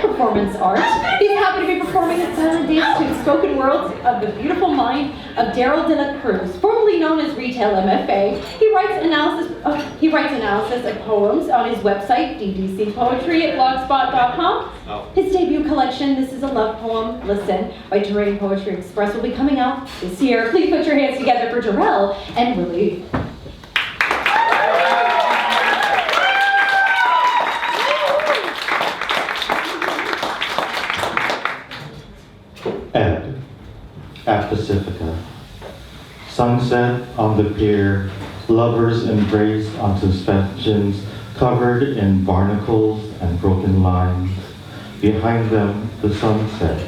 Performance art. He's happy to be performing a silent dance to spoken words of the beautiful mind of Daryl de la Cruz, formerly known as Retail MFA. He writes analysis of poems on his website, ddcpoetry@blogspot.com. His debut collection, This Is a Love Poem, Listen, by Terrain Poetry Express, will be coming out this year. Please put your hands together for Darrell and Willy. Ed, at Pacifica. Sunset on the pier, lovers embrace on suspensions covered in barnacles and broken lines. Behind them, the sunset,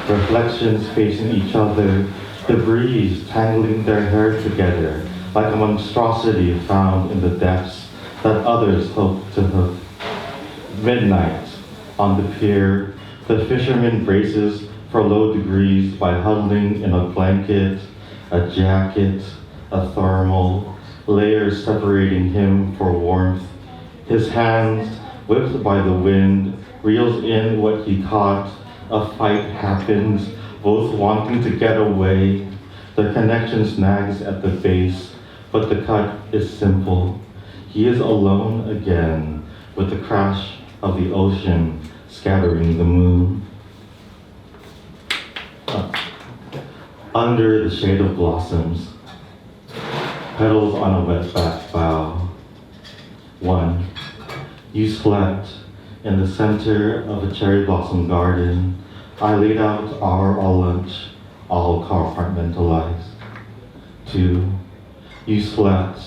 reflections facing each other, the breeze tangling their hair together like a monstrosity found in the depths that others hope to hook. Midnight on the pier, the fisherman braces for low degrees by huddling in a blanket, a jacket, a thermal, layers separating him for warmth. His hands, whipped by the wind, reels in what he caught. A fight happens, both wanting to get away. The connection snags at the base, but the cut is simple. He is alone again, with the crash of the ocean scattering the moon. Under the shade of blossoms, petals on a wet-back bough. 1. You slept in the center of a cherry blossom garden. I laid out our lunch, all compartmentalized. 2. You slept.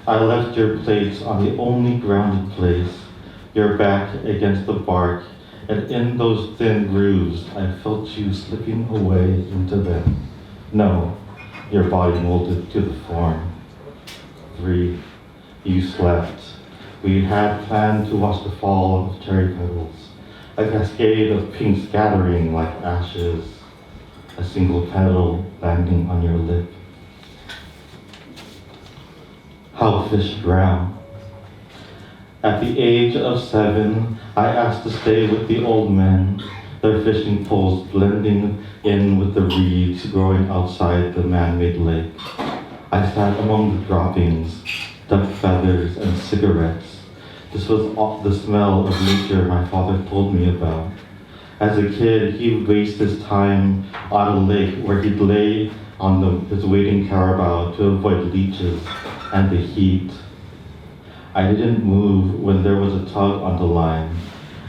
I left your plates on the only grounded place, your back against the bark, and in those thin grooves, I felt you slipping away into them. No, your body molded to the form. 3. You slept. We had planned to watch the fall of cherry petals, a cascade of pink scattering like ashes, a single petal landing on your lip. How fish drown. At the age of 7, I asked to stay with the old men, their fishing poles blending in with the reeds growing outside the man-made lake. I sat among the droppings, duck feathers, and cigarettes. This was the smell of nature my father told me about. As a kid, he would waste his time on a lake where he'd lay on his waiting carabao to avoid leeches and the heat. I didn't move when there was a tug on the line.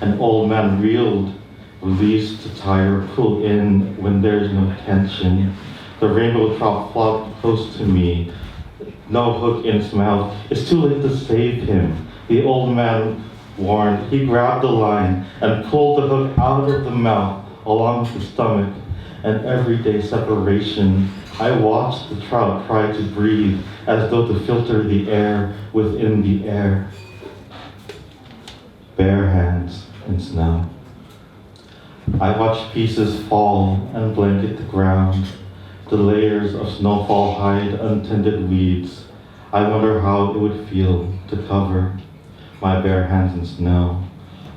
An old man reeled, released to tire, pull in when there's no tension. The rainbow trout flopped close to me, no hook in his mouth. It's too late to save him, the old man warned. He grabbed the line and pulled the hook out of the mouth along the stomach. An everyday separation. I watched the trout try to breathe as though to filter the air within the air. Bare hands in snow. I watched pieces fall and blanket the ground. The layers of snowfall hide untended weeds. I wonder how it would feel to cover my bare hands in snow.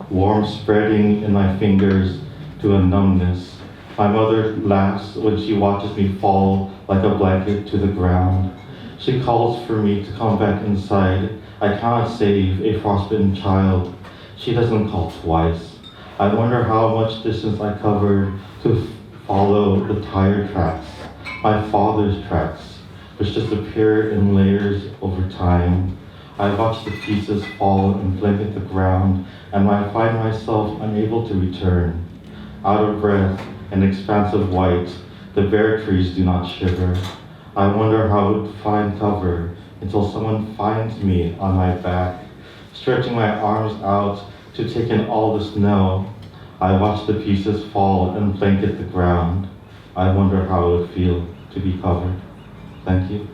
Warmth spreading in my fingers to a numbness. My mother laughs when she watches me fall like a blanket to the ground. She calls for me to come back inside. I cannot save a frostbitten child. She doesn't call twice. I wonder how much distance I covered to follow the tire tracks, my father's tracks, which disappear in layers over time. I watch the pieces fall and blanket the ground, and I find myself unable to return. Out of breath and expansive white, the bare trees do not shiver. I wonder how to find cover until someone finds me on my back, stretching my arms out to take in all the snow. I watch the pieces fall and blanket the ground. I wonder how it would feel to be covered. Thank you.